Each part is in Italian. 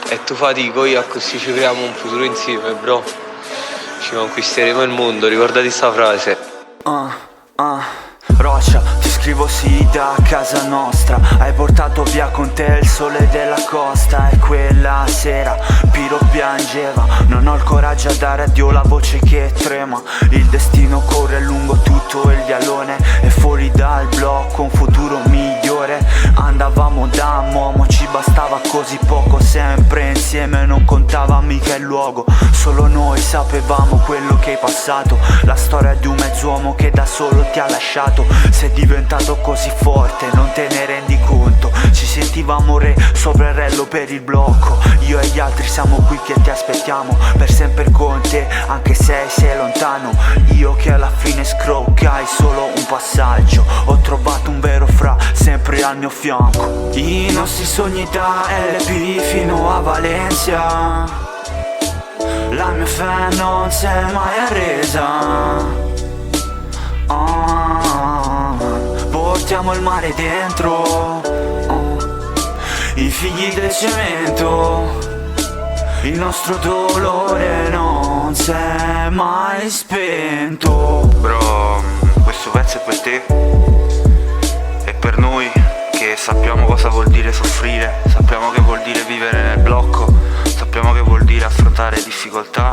E tu fatico io, così ci creiamo un futuro insieme, bro. Ci conquisteremo il mondo, ricordati sta frase. Roccia, ti scrivo sì da casa nostra. Hai portato via con te il sole della costa. E quella sera Piro piangeva. Non ho il coraggio a dare addio, la voce che trema. Il destino corre lungo tutto il vialone. E fuori dal blocco un futuro migliore. Andavamo da Momo, ci bastava così poco. Sempre insieme, non contava mica il luogo. Solo noi sapevamo quello che hai passato. La storia di un mezz'uomo che da solo ti ha lasciato. Sei diventato così forte, non te ne rendi conto. Ci sentivamo re sopra il rello per il blocco. Io e gli altri siamo qui che ti aspettiamo per sempre con te, anche se sei lontano. Io che alla fine scroccai solo un passaggio. Ho trovato un vero fra, sempre al mio fianco. I nostri sogni da LP fino a Valencia. La mia fé non si è mai arresa. Portiamo il mare dentro, i figli del cemento. Il nostro dolore non si è mai spento. Bro, questo pezzo è per te e per noi che sappiamo cosa vuol dire soffrire. Sappiamo che vuol dire vivere nel blocco. Sappiamo che vuol dire affrontare difficoltà.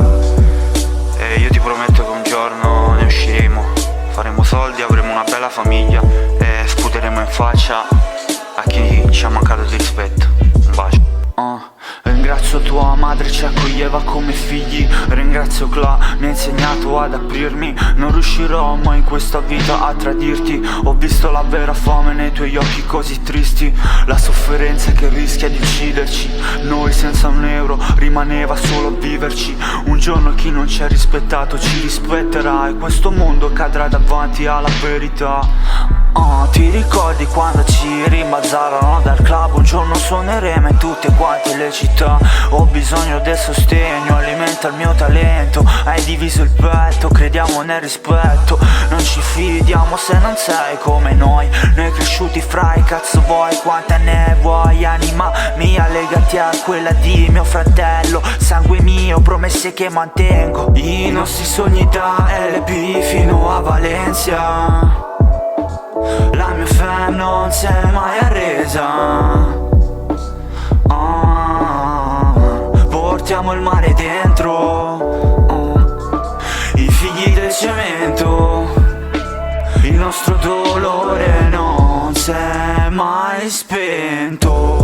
E io ti prometto che un giorno ne usciremo. Faremo soldi, avremo una bella famiglia e sputeremo in faccia a chi ci ha mancato di rispetto. Un bacio. Ringrazio tua madre, ci accoglieva come figli. Ringrazio Cla, mi ha insegnato ad aprirmi. Non riuscirò mai in questa vita a tradirti. Ho visto la vera fame nei tuoi occhi così tristi. La sofferenza che rischia di ucciderci. Noi senza un euro rimaneva solo a viverci. Un giorno chi non ci ha rispettato ci rispetterà. E questo mondo cadrà davanti alla verità. Ti ricordi quando ci rimbalzarono dal club? Un giorno suoneremo in tutte quante le città. Ho bisogno del sostegno, alimenta il mio talento. Hai diviso il petto, crediamo nel rispetto. Non ci fidiamo se non sei come noi. Noi cresciuti fra i cazzo vuoi, quante ne vuoi? Anima mia, legati a quella di mio fratello. Sangue mio, promesse che mantengo. I nostri sogni da LP fino a Valencia. La mia fé non si è mai arresa. Portiamo il mare dentro, i figli del cemento. Il nostro dolore non si è mai spento.